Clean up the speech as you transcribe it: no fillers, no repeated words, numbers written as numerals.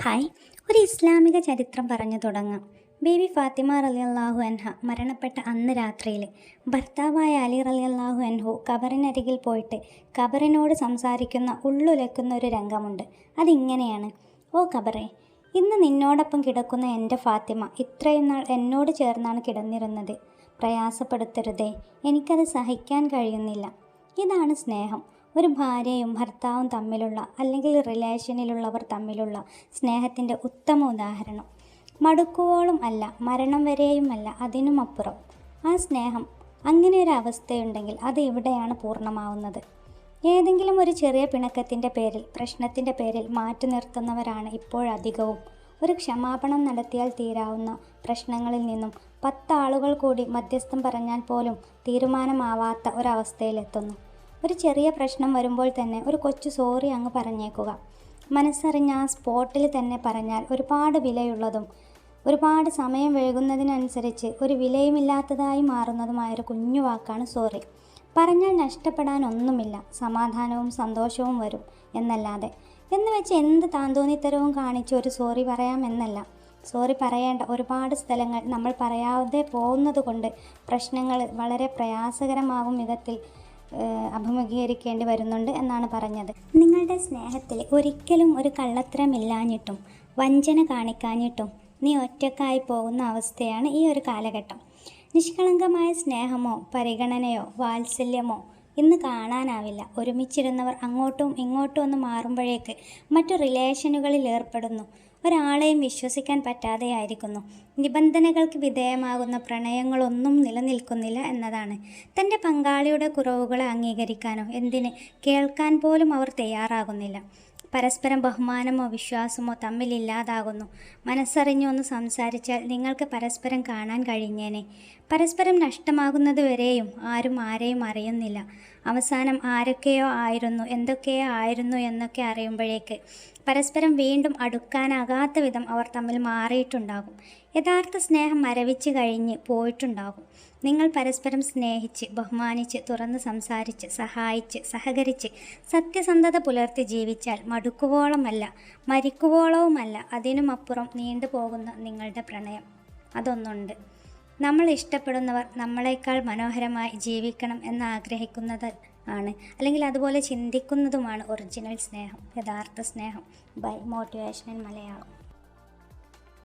Hi, ഒരു ഇസ്ലാമിക ചരിത്രം പറഞ്ഞു തുടങ്ങാം. ബീവി ഫാത്തിമ റളിയല്ലാഹു അൻഹ മരണപ്പെട്ട അന്ന് രാത്രിയിൽ ഭർത്താവായ അലി റളിയല്ലാഹു അൻഹു ഖബറിനരികിൽ പോയിട്ട് ഖബറിനോട് സംസാരിക്കുന്ന ഉള്ളുലക്കുന്ന ഒരു രംഗമുണ്ട്. അതിങ്ങനെയാണ്: ഓ ഖബറേ, ഇന്ന് നിന്നോടൊപ്പം കിടക്കുന്ന എൻ്റെ ഫാത്തിമ ഇത്രയും നാൾ എന്നോട് ചേർന്നാണ് കിടന്നിരുന്നത്. പ്രയാസപ്പെടുത്തരുതേ, എനിക്കത് സഹിക്കാൻ കഴിയുന്നില്ല. ഇതാണ് സ്നേഹം. ഒരു ഭാര്യയും ഭർത്താവും തമ്മിലുള്ള, അല്ലെങ്കിൽ റിലേഷനിലുള്ളവർ തമ്മിലുള്ള സ്നേഹത്തിൻ്റെ ഉത്തമ ഉദാഹരണം. മടുക്കുവോളം അല്ല, മരണം വരെയും അല്ല, അതിനുമപ്പുറം. ആ സ്നേഹം, അങ്ങനെ ഒരു അവസ്ഥയുണ്ടെങ്കിൽ അത് ഇവിടെയാണ് പൂർണ്ണമാവുന്നത്. ഏതെങ്കിലും ഒരു ചെറിയ പിണക്കത്തിൻ്റെ പേരിൽ, പ്രശ്നത്തിൻ്റെ പേരിൽ മാറ്റി നിർത്തുന്നവരാണ് ഇപ്പോഴധികവും. ഒരു ക്ഷമാപണം നടത്തിയാൽ തീരാവുന്ന പ്രശ്നങ്ങളിൽ നിന്നും 10 ആളുകൾ കൂടി മധ്യസ്ഥം പറഞ്ഞാൽ പോലും തീരുമാനമാവാത്ത ഒരവസ്ഥയിലെത്തുന്നു. ഒരു ചെറിയ പ്രശ്നം വരുമ്പോൾ തന്നെ ഒരു കൊച്ചു സോറി അങ്ങ് പറഞ്ഞേക്കുക. മനസ്സറിഞ്ഞ ആ സ്പോട്ടിൽ തന്നെ പറഞ്ഞാൽ ഒരുപാട് വിലയുള്ളതും ഒരുപാട് സമയം വൈകുന്നതിനനുസരിച്ച് ഒരു വിലയുമില്ലാത്തതായി മാറുന്നതുമായൊരു കുഞ്ഞു വാക്കാണ് സോറി. പറഞ്ഞാൽ നഷ്ടപ്പെടാനൊന്നുമില്ല, സമാധാനവും സന്തോഷവും വരും എന്നല്ലാതെ. എന്ന് വെച്ച് എന്ത് താന്തോന്നിത്തരവും കാണിച്ച് ഒരു സോറി പറയാമെന്നല്ല. സോറി പറയേണ്ട ഒരുപാട് സ്ഥലങ്ങൾ നമ്മൾ പറയാതെ പോകുന്നത് കൊണ്ട് പ്രശ്നങ്ങൾ വളരെ പ്രയാസകരമാകും വിധത്തിൽ അഭിമുഖീകരിക്കേണ്ടി വരുന്നുണ്ട് എന്നാണ് പറഞ്ഞത്. നിങ്ങളുടെ സ്നേഹത്തിൽ ഒരിക്കലും ഒരു കള്ളത്തരമില്ലാഞ്ഞിട്ടും വഞ്ചന കാണിക്കാഞ്ഞിട്ടും നീ ഒറ്റക്കായി പോകുന്ന അവസ്ഥയാണ് ഈ ഒരു കാലഘട്ടം. നിഷ്കളങ്കമായ സ്നേഹമോ പരിഗണനയോ വാത്സല്യമോ ഇന്ന് കാണാനാവില്ല. ഒരുമിച്ചിരുന്നവർ അങ്ങോട്ടും ഇങ്ങോട്ടും ഒന്ന് മാറുമ്പോഴേക്ക് മറ്റു റിലേഷനുകളിൽ ഏർപ്പെടുന്നു. ഒരാളെയും വിശ്വസിക്കാൻ പറ്റാതെയായിരിക്കുന്നു. നിബന്ധനകൾക്ക് വിധേയമാകുന്ന പ്രണയങ്ങളൊന്നും നിലനിൽക്കുന്നില്ല എന്നതാണ്. തൻ്റെ പങ്കാളിയുടെ കുറവുകളെ അംഗീകരിക്കാനോ എന്തിന് കേൾക്കാൻ പോലും അവർ തയ്യാറാകുന്നില്ല. പരസ്പരം ബഹുമാനമോ വിശ്വാസമോ തമ്മിലില്ലാതാകുന്നു. മനസ്സറിഞ്ഞു ഒന്ന് സംസാരിച്ചാൽ നിങ്ങൾക്ക് പരസ്പരം കാണാൻ കഴിഞ്ഞേനെ. പരസ്പരം നഷ്ടമാകുന്നതുവരെയും ആരും ആരെയും അറിയുന്നില്ല. അവസാനം ആരൊക്കെയോ ആയിരുന്നു, എന്തൊക്കെയോ ആയിരുന്നു എന്നൊക്കെ അറിയുമ്പോഴേക്ക് പരസ്പരം വീണ്ടും അടുക്കാനാകാത്ത വിധം അവർ തമ്മിൽ മാറിയിട്ടുണ്ടാകും. യഥാർത്ഥ സ്നേഹം മരവിച്ച് കഴിഞ്ഞ് പോയിട്ടുണ്ടാകും. നിങ്ങൾ പരസ്പരം സ്നേഹിച്ച് ബഹുമാനിച്ച് തുറന്ന് സംസാരിച്ച് സഹായിച്ച് സഹകരിച്ച് സത്യസന്ധത പുലർത്തി ജീവിച്ചാൽ മടുക്കുവോളമല്ല, മരിക്കുവോളവുമല്ല, അതിനുമപ്പുറം നീണ്ടുപോകുന്ന നിങ്ങളുടെ പ്രണയം അതൊന്നുണ്ട്. നമ്മൾ ഇഷ്ടപ്പെടുന്നവർ നമ്മളെക്കാൾ മനോഹരമായി ജീവിക്കണം എന്നാഗ്രഹിക്കുന്നത് ആണ്, അല്ലെങ്കിൽ അതുപോലെ ചിന്തിക്കുന്നതുമാണ് ഒറിജിനൽ സ്നേഹം, യഥാർത്ഥ സ്നേഹം. By motivation in Malayalam.